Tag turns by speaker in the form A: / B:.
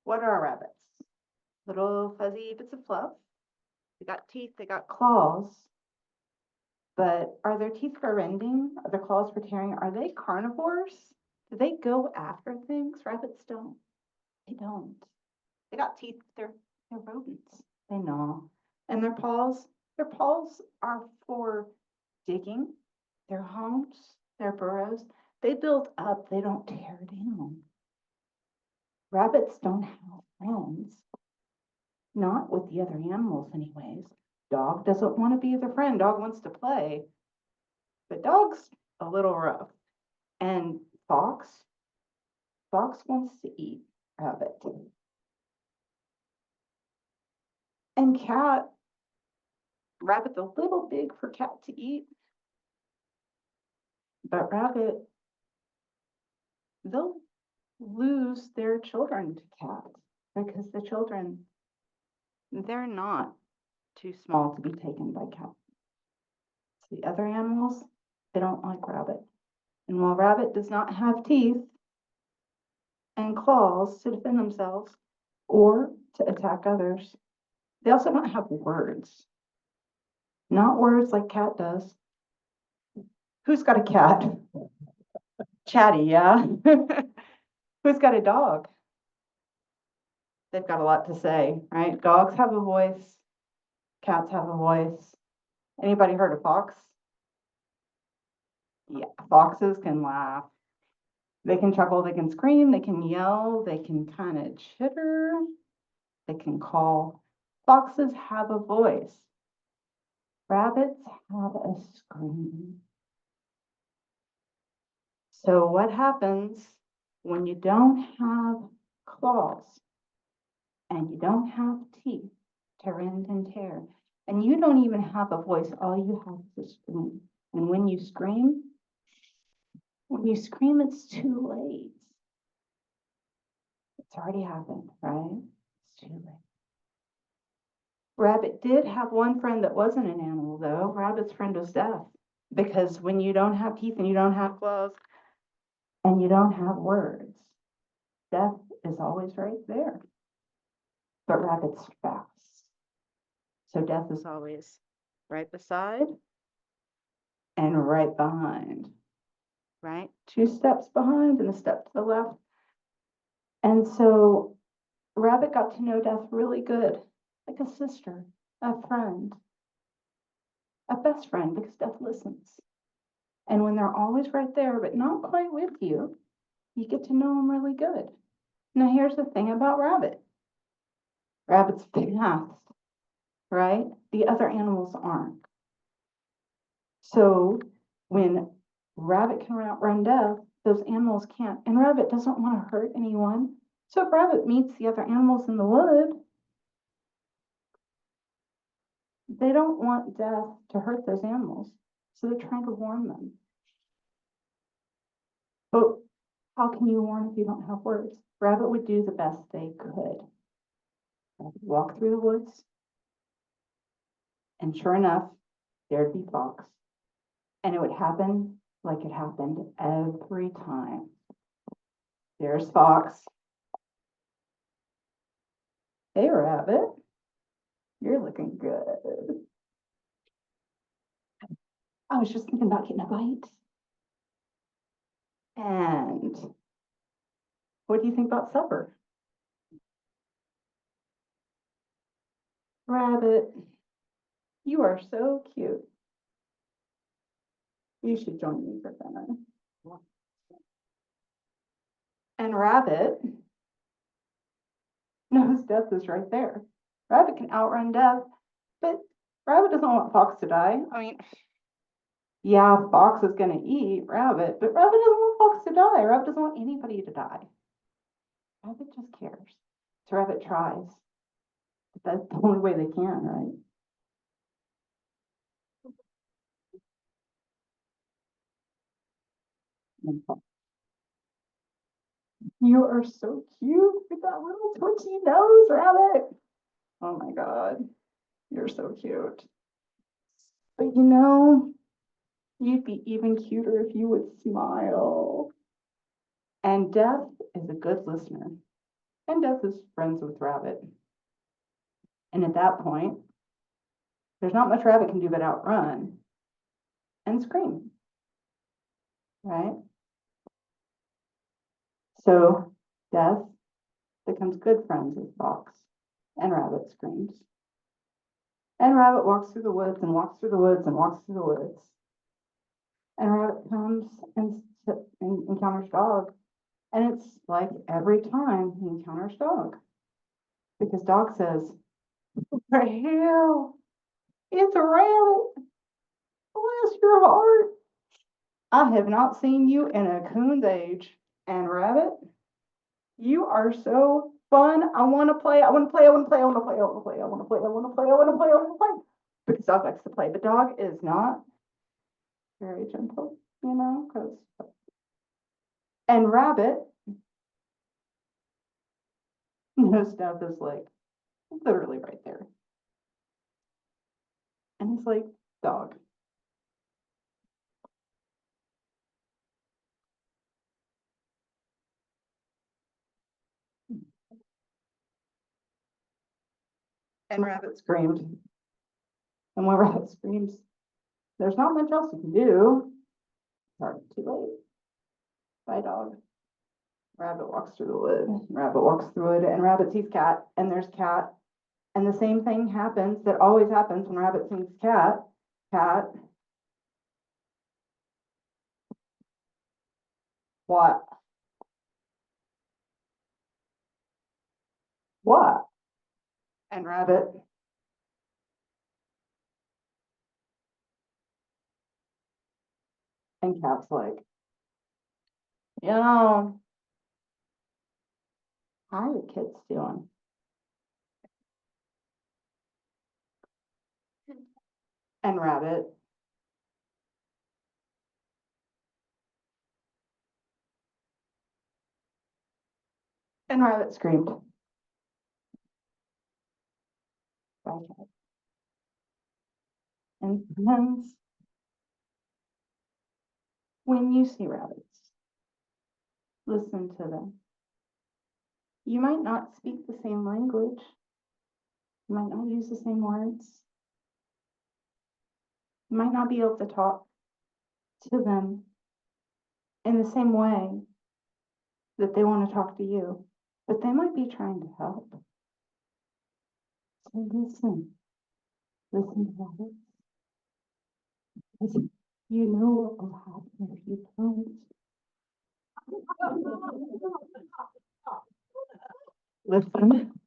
A: What are rabbits? Little fuzzy bits of fluff. They got teeth, they got claws. But are their teeth for rending? Are their claws for tearing? Are they carnivores? Do they go after things? Rabbits don't. They don't. They got teeth, they're rodents. They gnaw. And their paws are for digging, their homes, their burrows. They build up, they don't tear down. Rabbits don't have friends. Not with the other animals, anyways. Dog doesn't want to be their friend. Dog wants to play. But dog's a little rough. And fox wants to eat rabbit. And rabbit's a little big for cat to eat. But rabbit, they'll lose their children to cats because the children, they're not too small to be taken by cats. The other animals, they don't like rabbit. And while rabbit does not have teeth and claws to defend themselves or to attack others, they also don't have words. Not words like cat does. Who's got a cat? Chatty, yeah. Who's got a dog? They've got a lot to say, right? Dogs have a voice. Cats have a voice. Anybody heard of fox? Yeah, foxes can laugh. They can chuckle, they can scream, they can yell, they can kind of chitter, they can call. Foxes have a voice. Rabbits have a scream. So what happens when you don't have claws and you don't have teeth to rend and tear, and you don't even have a voice, all you have is a scream. And when you scream, it's too late. It's already happened, right? It's too late. Rabbit did have one friend that wasn't an animal, though. Rabbit's friend was death. Because when you don't have teeth and you don't have claws and you don't have words, death is always right there. But rabbit's fast. So death is always right beside and right behind. Right? 2 steps behind and a step to the left. And so rabbit got to know death really good, like a sister, a friend, a best friend, because death listens. And when they're always right there, but not quite with you, you get to know them really good. Now, here's the thing about rabbit. Rabbit's fast, right? The other animals aren't. So when rabbit can outrun death, those animals can't. And rabbit doesn't want to hurt anyone. So if rabbit meets the other animals in the wood, they don't want death to hurt those animals. So they're trying to warn them. But how can you warn if you don't have words? Rabbit would do the best they could. Walk through the woods, and sure enough, there'd be fox. And it would happen like it happened every time. There's fox. Hey, rabbit, you're looking good. I was just thinking about getting a bite. And what do you think about supper? Rabbit, you are so cute. You should join me for dinner. And rabbit knows death is right there. Rabbit can outrun death, but rabbit doesn't want fox to die. I mean, yeah, fox is going to eat rabbit, but rabbit doesn't want fox to die. Rabbit doesn't want anybody to die. Rabbit just cares. So rabbit tries. But that's the only way they can, right? You are so cute with that little twitchy nose, rabbit. Oh my God, you're so cute. But you know, you'd be even cuter if you would smile. And death is a good listener. And Death is friends with Rabbit. And at that point, there's not much Rabbit can do but outrun and scream, right? So Death becomes good friends with Fox, and Rabbit screams. And Rabbit walks through the woods and walks through the woods and walks through the woods. And Rabbit comes and encounters Dog. And it's like every time he encounters Dog. Because Dog says, "What the hell? It's a rabbit. Bless your heart. I have not seen you in a coon's age. And Rabbit, you are so fun. I want to play. I want to play. I want to play. I want to play. I want to play. I want to play. I want to play. I want to play. I want to play." Because Dog likes to play, but Dog is not very gentle, because. And Rabbit, Stuff is like literally right there. And he's like, "Dog." And Rabbit screamed. And when Rabbit screams, there's not much else you can do. Sorry, too late. Bye, Dog. Rabbit walks through the wood. Rabbit walks through the wood, and Rabbit sees Cat, and there's Cat. And the same thing happens that always happens when Rabbit sees Cat. Cat. What? What? And Rabbit. And Cat's like, how are your kids doing? And Rabbit. And Rabbit screamed. Bye, Cat. And friends, when you see rabbits, listen to them. You might not speak the same language. You might not use the same words. You might not be able to talk to them in the same way that they want to talk to you, but they might be trying to help. So listen to rabbits. Because you know what will happen if you don't. Listen